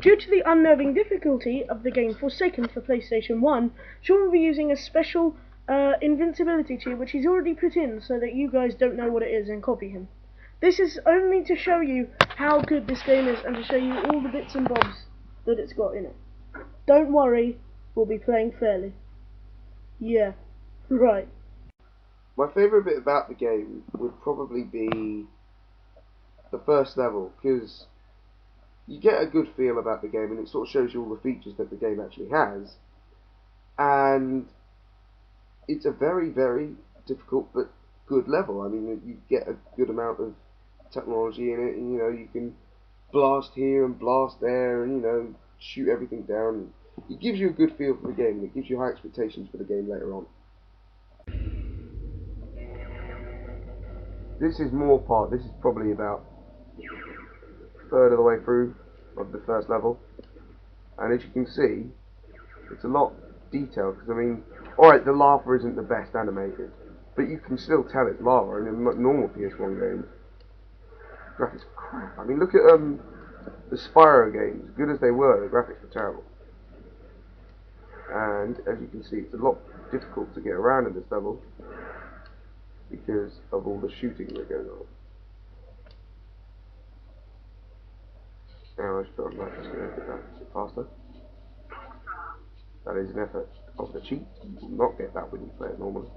Due to the unnerving difficulty of the game Forsaken for PlayStation 1, Sean will be using a special invincibility cheat which he's already put in so that you guys don't know what it is and copy him. This is only to show you how good this game is and to show you all the bits and bobs that it's got in it. Don't worry, we'll be playing fairly. Yeah, right. My favourite bit about the game would probably be the first level, because you get a good feel about the game and it sort of shows you all the features that the game actually has, and it's a very, very difficult but good level. I mean, you get a good amount of technology in it, and you know, you can blast here and blast there and, you know, shoot everything down. It gives you a good feel for the game, and it gives you high expectations for the game later on. This is probably about a third of the way through of the first level, and as you can see, it's a lot detailed, because I mean, alright, the lava isn't the best animated, but you can still tell it's lava. In a normal PS1 game, graphics are crap. I mean, look at the Spyro games. Good as they were, the graphics were terrible. And as you can see, it's a lot difficult to get around in this level because of all the shooting that goes on. Now I just thought I'm just going to get that a bit faster. That is an effort of the cheat. You will not get that when you play it normally.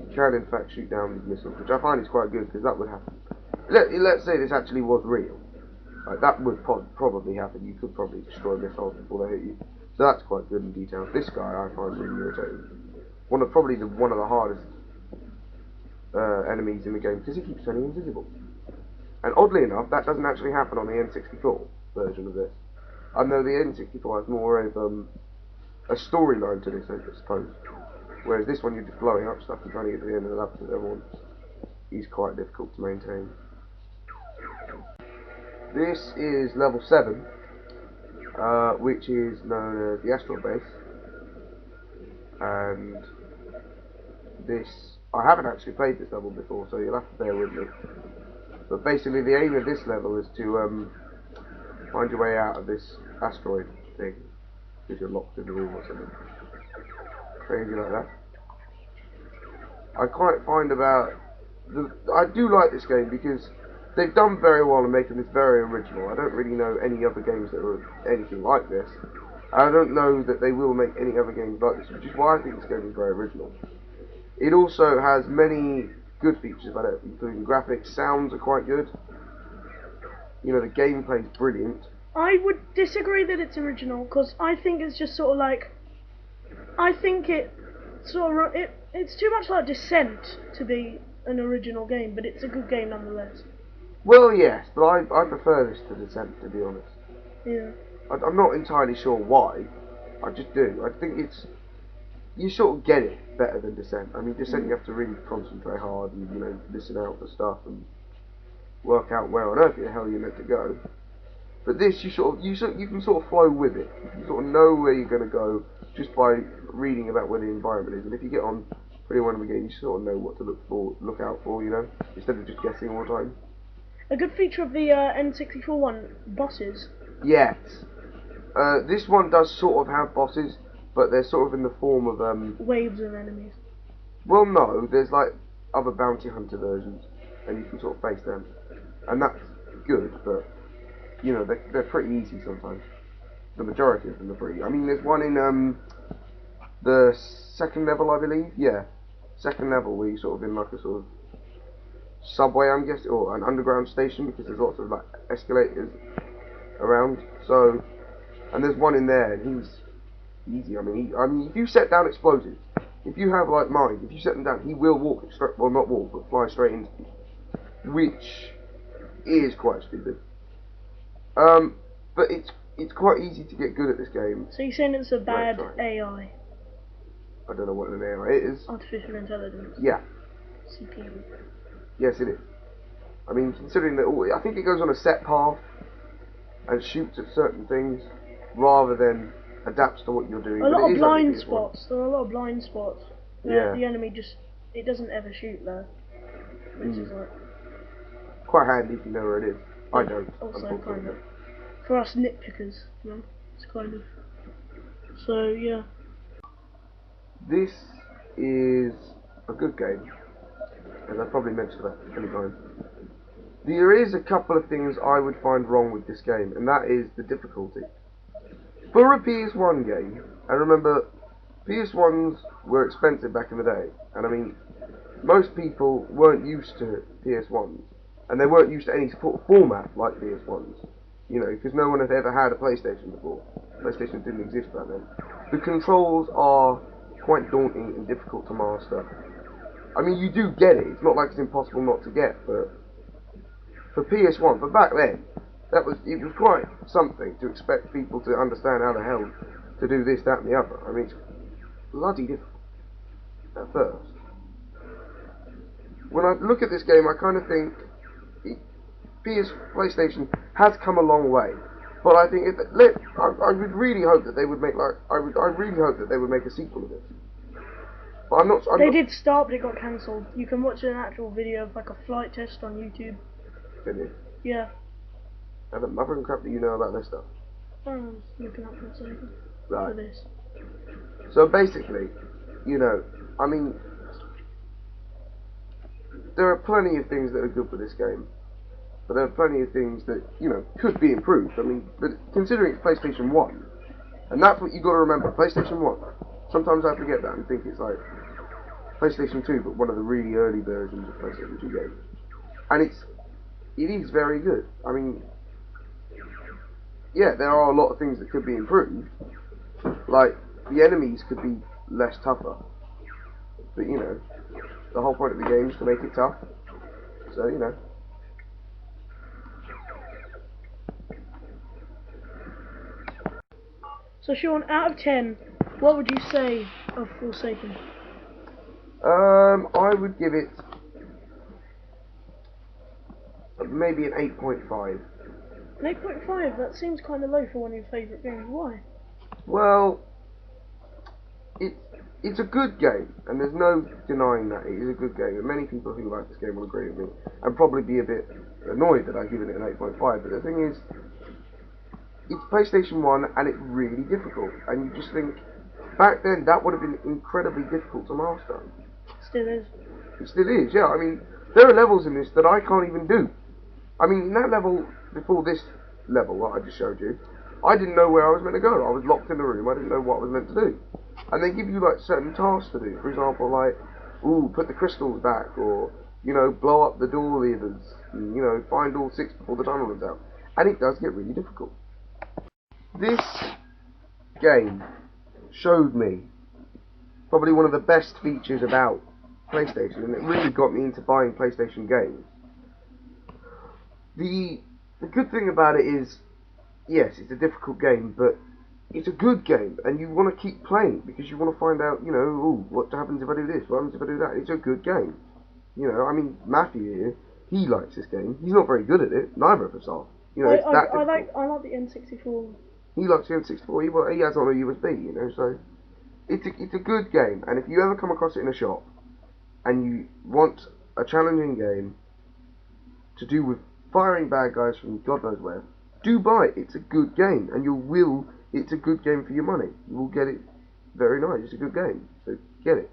You can in fact shoot down these missiles, which I find is quite good, because that would happen. Let's say this actually was real. Like, that would probably happen. You could probably destroy missiles before they hit you. So that's quite good in detail. This guy I find really irritating. Probably one of the hardest enemies in the game, because he keeps turning invisible. And oddly enough, that doesn't actually happen on the N64 version of this. I know the N64 has more of a storyline to this, I suppose. Whereas this one, you're just blowing up stuff and trying to get to the end of the level because everyone is quite difficult to maintain. This is level 7, which is known as the Astral Base. And this, I haven't actually played this level before, so you'll have to bear with me. But basically the aim of this level is to find your way out of this asteroid thing, because you're locked in the room or something crazy like that. I quite find I do like this game because they've done very well in making this very original. I don't really know any other games that are anything like this. I don't know that they will make any other games like this, which is why I think this game is very original. It also has many good features about it, including graphics. Sounds are quite good. You know, the gameplay is brilliant. I would disagree that it's original, because I think it's just sort of like, I think it's too much like Descent to be an original game, but it's a good game nonetheless. Well, yes, but I prefer this to Descent, to be honest. Yeah. I'm not entirely sure why. I just do. I think you sort of get it better than Descent. I mean, Descent you have to really concentrate hard and, you know, listen out for stuff and work out where on earth the hell you're meant to go. But this, you can sort of flow with it. You can sort of know where you're going to go just by reading about where the environment is. And if you get on pretty well in the game, you sort of know what to look out for, you know, instead of just guessing all the time. A good feature of the N64 one, bosses. Yes. This one does sort of have bosses, but they're sort of in the form of waves of enemies. Well, no, there's like other bounty hunter versions, and you can sort of face them, and that's good. But you know, they're pretty easy sometimes. The majority of them are pretty. I mean, there's one in the second level, I believe. Yeah, second level where you're sort of in like a sort of subway, I'm guessing, or an underground station, because there's lots of like escalators around. So, and there's one in there, and he's easy. I mean, if you set down explosives, if you have like mine, if you set them down, he will walk straight. Well, not walk, but fly straight into you, which is quite stupid. But it's quite easy to get good at this game. So you're saying it's a bad AI? I don't know what an AI is. Artificial intelligence. Yeah. CPU. Yes, it is. I mean, considering that, I think it goes on a set path and shoots at certain things rather than adapts to what you're doing. A lot of blind spots. There are a lot of blind spots. Yeah. The enemy just, it doesn't ever shoot there, which is like quite handy if you know where it is. I don't. also kind Unfortunately. of for us nitpickers, you know, it's kind of. So yeah. This is a good game, as I probably mentioned that many times. There is a couple of things I would find wrong with this game, and that is the difficulty. For a PS1 game, and remember, PS1s were expensive back in the day, and I mean, most people weren't used to PS1s, and they weren't used to any format like PS1s, you know, because no one had ever had a PlayStation before. PlayStation didn't exist back then. The controls are quite daunting and difficult to master. I mean, you do get it. It's not like it's impossible not to get, but for PS1, but back then, it was quite something to expect people to understand how the hell to do this, that, and the other. I mean, it's bloody difficult at first. When I look at this game, I kind of think PlayStation has come a long way, but I think I would really hope that they would make I really hope that they would make a sequel to this. But they did start, but it got cancelled. You can watch an actual video of like a flight test on YouTube. Can you? Yeah. How the mother and crap do you know about this stuff? I was looking up for a second. Right. For this. So basically, you know, I mean, there are plenty of things that are good for this game, but there are plenty of things that, you know, could be improved. I mean, but considering it's PlayStation 1, and that's what you got to remember, PlayStation 1. Sometimes I forget that and think it's like PlayStation 2, but one of the really early versions of PlayStation 2 games. And it is very good. I mean, yeah, there are a lot of things that could be improved. Like, the enemies could be less tougher. But, you know, the whole point of the game is to make it tough. So, you know. So Sean, out of 10, what would you say of Forsaken? I would give it maybe an 8.5. An 8.5? That seems kind of low for one of your favourite games. Why? Well, it's a good game, and there's no denying that it is a good game, and many people who like this game will agree with me, and probably be a bit annoyed that I've given it an 8.5, but the thing is, it's PlayStation 1, and it's really difficult, and you just think, back then, that would have been incredibly difficult to master. Still is. It still is, yeah. I mean, there are levels in this that I can't even do. I mean, in that level, before this level that I just showed you, I didn't know where I was meant to go. I was locked in the room, I didn't know what I was meant to do. And they give you, like, certain tasks to do. For example, like, ooh, put the crystals back, or, you know, blow up the door levers, and, you know, find all 6 before the tunnel runs out. And it does get really difficult. This game showed me probably one of the best features about PlayStation, and it really got me into buying PlayStation games. The good thing about it is, yes, it's a difficult game, but it's a good game, and you want to keep playing because you want to find out, you know, ooh, what happens if I do this? What happens if I do that? It's a good game. You know, I mean, Matthew here, he likes this game. He's not very good at it. Neither of us are. You know, it's that difficult. I like the N64. He likes the N64. He has on a USB. You know, so it's a good game. And if you ever come across it in a shop, and you want a challenging game to do with firing bad guys from God knows where, do buy it. It's a good game, and it's a good game for your money. You will get it very nice. It's a good game, so get it.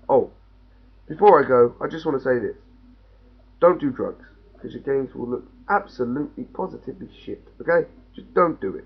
Oh, before I go, I just want to say this. Don't do drugs, because your games will look absolutely, positively shit, okay? Just don't do it.